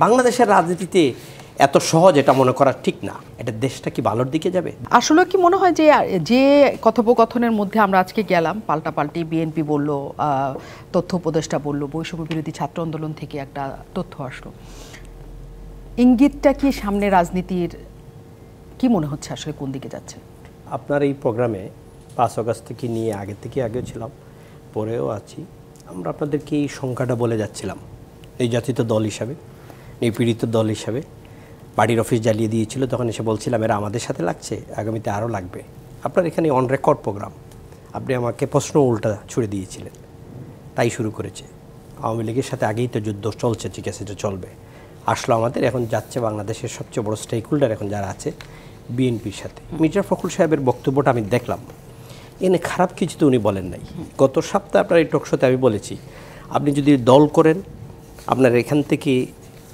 বাংলাদেশের রাজনীতিতে এত সহজ এটা মনে করা ঠিক না। এটা দেশটা কি ভালোর দিকে যাবে? আসলে কি মনে হয় যে যে কথোপকথনের মধ্যে আমরা আজকে গেলাম, পাল্টাপাল্টি বিএনপি বলল, তথ্য উপদেষ্টা বলল, বৈষম্য বিরোধী ছাত্র আন্দোলন থেকে একটা তথ্য আসলো, ইঙ্গিতটা কি সামনে রাজনীতির কি মনে হচ্ছে আসলে কোন দিকে যাচ্ছে? আপনার এই প্রোগ্রামে 5 আগস্ট থেকে নিয়ে আগেও ছিলাম, পরেও আছি। আমরা আপনাদেরকে এই সংখ্যাটা বলে যাচ্ছিলাম, নির্যাতিত দল হিসাবে, নিপীড়িত দল হিসাবে। বাড়ির অফিস জ্বালিয়ে দিয়েছিল, তখন এসে বলছিলাম এরা আমাদের সাথে লাগছে, আগামীতে আরও লাগবে। আপনার এখানে অন রেকর্ড প্রোগ্রাম, আপনি আমাকে প্রশ্ন উল্টা ছুড়ে দিয়েছিলেন, তাই শুরু করেছে। আওয়ামী লীগের সাথে আগেই তো যুদ্ধ চলছে, ঠিক আছে, এটা চলবে। আসলো আমাদের, এখন যাচ্ছে বাংলাদেশের সবচেয়ে বড় স্টেক হোল্ডার এখন যারা আছে বিএনপির সাথে। মির্জা ফখরুল সাহেবের বক্তব্যটা আমি দেখলাম, এনে খারাপ কিছু তো উনি বলেন নাই। গত সপ্তাহে আপনার এই টকশোতে আমি বলেছি, আপনি যদি দল করেন আপনার এখান থেকে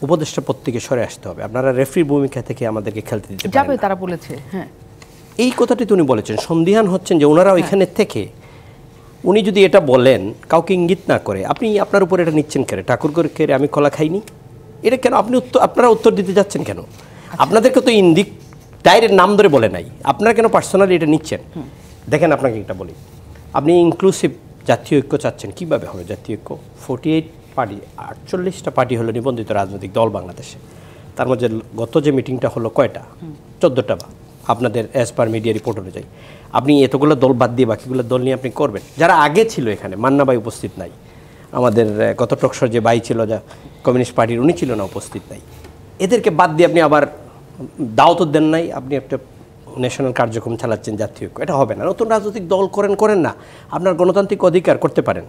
উপদেষ্টা পদ থেকে সরে আসতে হবে, আপনারা রেফারির ভূমিকা থেকে আমাদেরকে খেলতে দিতে পারবেন না। তারা বলেছে, হ্যাঁ, এই কথাটি উনি বলেছেন। সন্দিহান হচ্ছেন যে ওনারা ওইখানে থেকে উনি যদি এটা বলেন কাউকে ইঙ্গিত না করে, আপনি আপনার উপর এটা নিচ্ছেন কেন? ঠাকুর করে কেড়ে আমি কলা খাইনি, এটা কেন আপনি আপনারা উত্তর দিতে যাচ্ছেন কেন? আপনাদেরকে তো ইন্দিক ডাইরেক্ট নাম ধরে বলে নাই, আপনারা কেন পার্সোনালি এটা নিচ্ছেন? দেখেন, আপনাকে এটা বলি, আপনি ইনক্লুসিভ জাতীয় ঐক্য চাচ্ছেন, কীভাবে হবে জাতীয় ঐক্য? 48 পার্টি, 48টা পার্টি হলো নিবন্ধিত রাজনৈতিক দল বাংলাদেশে। তার মধ্যে গত যে মিটিংটা হলো কয়টা? 14টা। আপনাদের অ্যাজ পার মিডিয়া রিপোর্ট অনুযায়ী আপনি এতগুলো দল বাদ দিয়ে বাকিগুলো দল নিয়ে আপনি করবেন। যারা আগে ছিল এখানে, মান্না ভাই উপস্থিত নাই, আমাদের গত টকশোর যে ভাই ছিল যা কমিউনিস্ট পার্টির, উনি ছিল না, উপস্থিত নাই। এদেরকে বাদ দিয়ে আপনি আবার দাওয়াত দেন নাই, আপনি একটা ন্যাশনাল কার্যক্রম চালাচ্ছেন জাতীয় ঐক্য। এটা হবে না। নতুন রাজনৈতিক দল করেন না, আপনার গণতান্ত্রিক অধিকার করতে পারেন,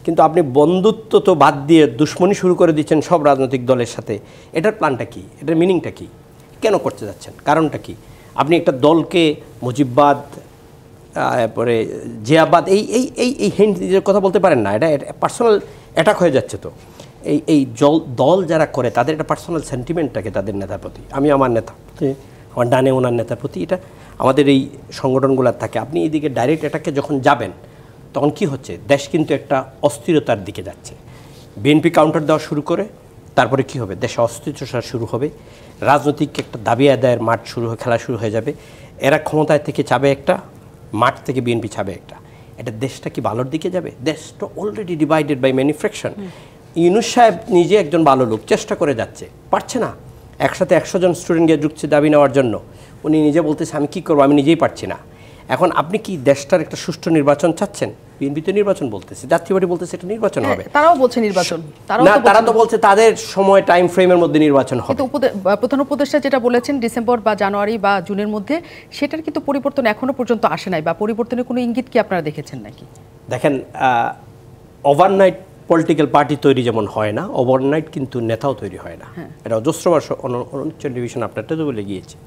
কিন্তু আপনি বন্ধুত্ব তো বাদ দিয়ে দুশ্মনী শুরু করে দিচ্ছেন সব রাজনৈতিক দলের সাথে। এটার প্ল্যানটা কি? এটার মিনিংটা কি? কেন করতে যাচ্ছেন? কারণটা কি? আপনি একটা দলকে মুজিববাদ, পরে জিয়াবাদ, এই হিন্ট কথা বলতে পারেন না। এটা পার্সোনাল অ্যাটাক হয়ে যাচ্ছে। তো এই দল যারা করে তাদের একটা পার্সোনাল সেন্টিমেন্টটাকে তাদের নেতার প্রতি, আমি আমার নেতা, আমার ডানে ওনার নেতার প্রতি, এটা আমাদের এই সংগঠনগুলোর থাকে। আপনি এইদিকে ডাইরেক্ট অ্যাটাকে যখন যাবেন তখন কি হচ্ছে? দেশ কিন্তু একটা অস্থিরতার দিকে যাচ্ছে। বিএনপি কাউন্টার দেওয়া শুরু করে, তারপরে কি হবে? দেশে অস্থিরতা শুরু হবে, রাজনৈতিক একটা দাবি আদায়ের মাঠ খেলা শুরু হয়ে যাবে। এরা ক্ষমতায় থেকে চাবে একটা, মাঠ থেকে বিএনপি চাবে একটা। এটা দেশটা কি ভালোর দিকে যাবে? দেশটা already divided by many fraction. Yunus সাহেব নিজে একজন ভালো লোক, চেষ্টা করে যাচ্ছে, পারছে না। একসাথে 100 জন স্টুডেন্ট গিয়ে ঢুকছে দাবি নেওয়ার জন্য, উনি নিজে বলতেছে আমি কী করবো, আমি নিজেই পারছি না। এখন আপনি কি দেশটার একটা সুষ্ঠু নির্বাচন চাচ্ছেন? বিএনপি তো নির্বাচন বলতেছে, জাতীয় পার্টি বলতেছে একটা নির্বাচন হবে, তারাও বলছে নির্বাচন, তারা তো বলছে তাদের সময় টাইম ফ্রেমের মধ্যে নির্বাচন হবে। প্রধান উপদেষ্টা যেটা বলেছেন ডিসেম্বর বা জানুয়ারি বা জুনের মধ্যে, সেটার কিন্তু পরিবর্তন এখনো পর্যন্ত আসে নাই, বা পরিবর্তনের কোনো ইঙ্গিত কি আপনারা দেখেছেন নাকি? দেখেন, ওভারনাইট পলিটিক্যাল পার্টি তৈরি যেমন হয় না, ওভারনাইট কিন্তু নেতাও তৈরি হয় না। এটা অজস্রবার টেলিভিশন আপনারটা তো বলে গিয়েছে।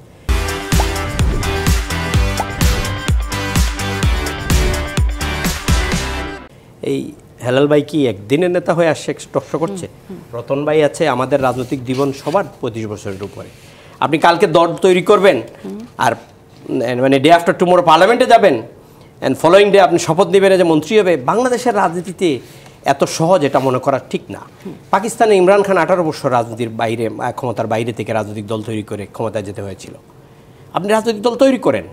এই হেলাল ভাই কি একদিনের নেতা হয়ে আসছে টকশো করছে? রতন ভাই আছে, আমাদের রাজনৈতিক জীবন সবার 25 বছরের উপরে। আপনি কালকে দল তৈরি করবেন আর মানে ডে আফটার টুমোরো পার্লামেন্টে যাবেন, অ্যান্ড ফলোয়িং ডে আপনি শপথ নেবেন যে মন্ত্রী হবে। বাংলাদেশের রাজনীতিতে এত সহজ এটা মনে করা ঠিক না। পাকিস্তানে ইমরান খান 18 বছর রাজনীতির বাইরে, ক্ষমতার বাইরে থেকে রাজনৈতিক দল তৈরি করে ক্ষমতায় যেতে হয়েছিল। আপনি রাজনৈতিক দল তৈরি করেন,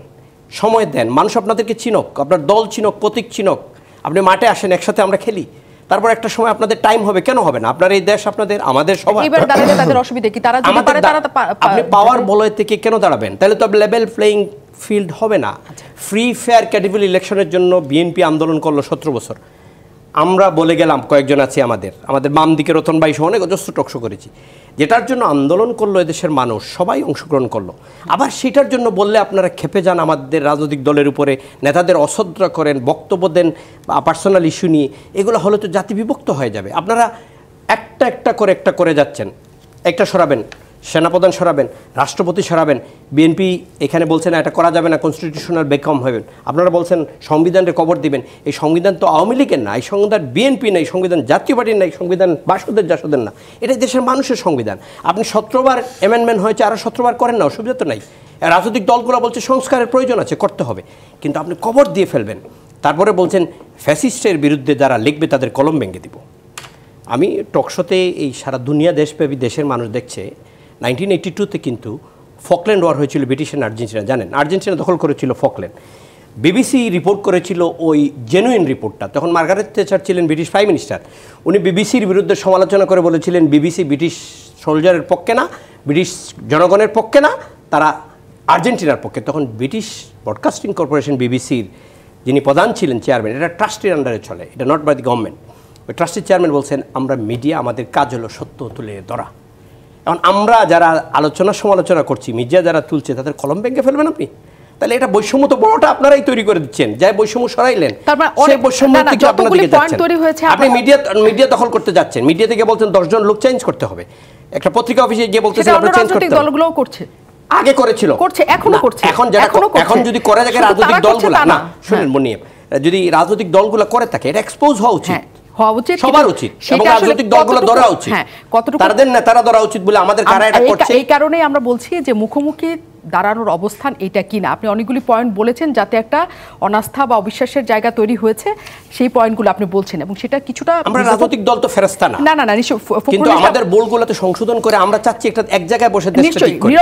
সময় দেন, মানুষ আপনাদেরকে চিনক, আপনার দল চিনক, প্রতীক চিনক, আপনি মাঠে আসেন, একসাথে আমরা খেলি। তারপর একটা সময় আপনাদের টাইম হবে, কেন হবে না? আপনার এই দেশ আপনাদের, আমাদের সবার। আপনি পাওয়ার বলয় থেকে কেন দাঁড়াবেন? তাহলে তো লেভেল প্লেইং ফিল্ড হবে না। ফ্রি ফেয়ার ক্যাডেবল ইলেকশনের জন্য বিএনপি আন্দোলন করলো 17 বছর। আমরা বলে গেলাম, কয়েকজন আছি আমাদের বাম দিকে, রতন ভাই সহ অনেক অজস্র টকশো করেছি, যেটার জন্য আন্দোলন করলো এদেশের মানুষ, সবাই অংশগ্রহণ করলো। আবার সেটার জন্য বললে আপনারা খেপে যান আমাদের রাজনৈতিক দলের উপরে, নেতাদের অশ্রদ্ধা করেন, বক্তব্য দেন পার্সোনাল ইস্যু নিয়ে। এগুলো হলে তো জাতি বিভক্ত হয়ে যাবে। আপনারা একটা করে যাচ্ছেন, একটা সরাবেন, সেনাপ্রধান সরাবেন, রাষ্ট্রপতি সরাবেন, বিএনপি এখানে বলছে না এটা করা যাবে না, কনস্টিটিউশনাল বেকম হবেন। আপনারা বলছেন সংবিধানের কবর দিবেন। এই সংবিধান তো আওয়ামী লীগের না, এই সংবিধান বিএনপি না, এই সংবিধান জাতীয় পার্টির না, এই সংবিধান বাসুদের জাসদের না, এটা দেশের মানুষের সংবিধান। আপনি 17 বার অ্যামেন্ডমেন্ট হয়েছে, আরও 17 বার করেন না, অসুবিধা তো নাই। রাজনৈতিক দলগুলো বলছে সংস্কারের প্রয়োজন আছে, করতে হবে, কিন্তু আপনি কবর দিয়ে ফেলবেন। তারপরে বলছেন ফ্যাসিস্টের বিরুদ্ধে যারা লিখবে তাদের কলম ভেঙে দিব। আমি টকশোতে এই সারা দুনিয়া দেশব্যাপী দেশের মানুষ দেখছে 1982-তে কিন্তু ফকল্যান্ড ওয়ার হয়েছিল ব্রিটিশ এন্ড আর্জেন্টিনা, জানেন আর্জেন্টিনা দখল করেছিল ফকল্যান্ড। বিবিসি রিপোর্ট করেছিল ওই জেনুইন রিপোর্টটা, তখন মার্গারেট থেচার ছিলেন ব্রিটিশ প্রাইম মিনিস্টার, উনি বিবিসির বিরুদ্ধে সমালোচনা করে বলেছিলেন বিবিসি ব্রিটিশ সোলজারের পক্ষে না, ব্রিটিশ জনগণের পক্ষে না, তারা আর্জেন্টিনার পক্ষে। তখন ব্রিটিশ ব্রডকাস্টিং কর্পোরেশন বিবিসির যিনি প্রধান ছিলেন চেয়ারম্যান, এটা ট্রাস্টির আন্ডারে চলে, এটা নট বাই দি গভর্নমেন্ট, ওই ট্রাস্টির চেয়ারম্যান বলছেন আমরা মিডিয়া আমাদের কাজ হলো সত্য তুলে ধরা। এখন আমরা যারা আলোচনা সমালোচনা করছি, মিডিয়া যারা তুলছে তাদের কলম ভেঙে ফেলবেন আপনি? তাহলে এটা বৈষম্য তো বড়টা আপনারাই তৈরি করে দিচ্ছেন, যাই বৈষম্য সরাইলেন সেই বৈষম্য থেকে আপনারা দিকে যাচ্ছেন। আপনি মিডিয়া দখল করতে যাচ্ছেন, মিডিয়া থেকে বলছেন 10 জন লোক চেঞ্জ করতে হবে, একটা পত্রিকা অফিসে গিয়ে বলতেছেন আপনি চেঞ্জ করতে হবে। দলগুলোও করছে, আগে করেছিল, করছে, এখনো করছে। এখন যদি করে থাকে রাজনৈতিক দলগুলো, না শুনেন মুনিম, যদি রাজনৈতিক দলগুলো করে থাকে এটা এক্সপোজ হওয়া উচিত, সবার উচিত, এবং রাজনৈতিক দলগুলো ধরা উচিত, তাদের নেতারা ধরা উচিত বলে আমাদের কারা এটা করছে। এই কারণেই আমরা বলছি যে মুখোমুখি দাঁড়ানোর অবস্থান এটা কিনা। আপনি অনেকগুলি পয়েন্ট বলেছেন যাতে একটা অনাস্থা বা অবিশ্বাসের জায়গা তৈরি হয়েছে, সেই পয়েন্টগুলো আপনি বলছেন, এবং সেটা কিছুটা আমরা রাজনৈতিক দল তো ফেরেশতা না, না না না, কিন্তু আমাদের বোলগুলোতে সংশোধন করে আমরা চাচ্ছি একটা এক জায়গায় বসে দেশটা ঠিক করি।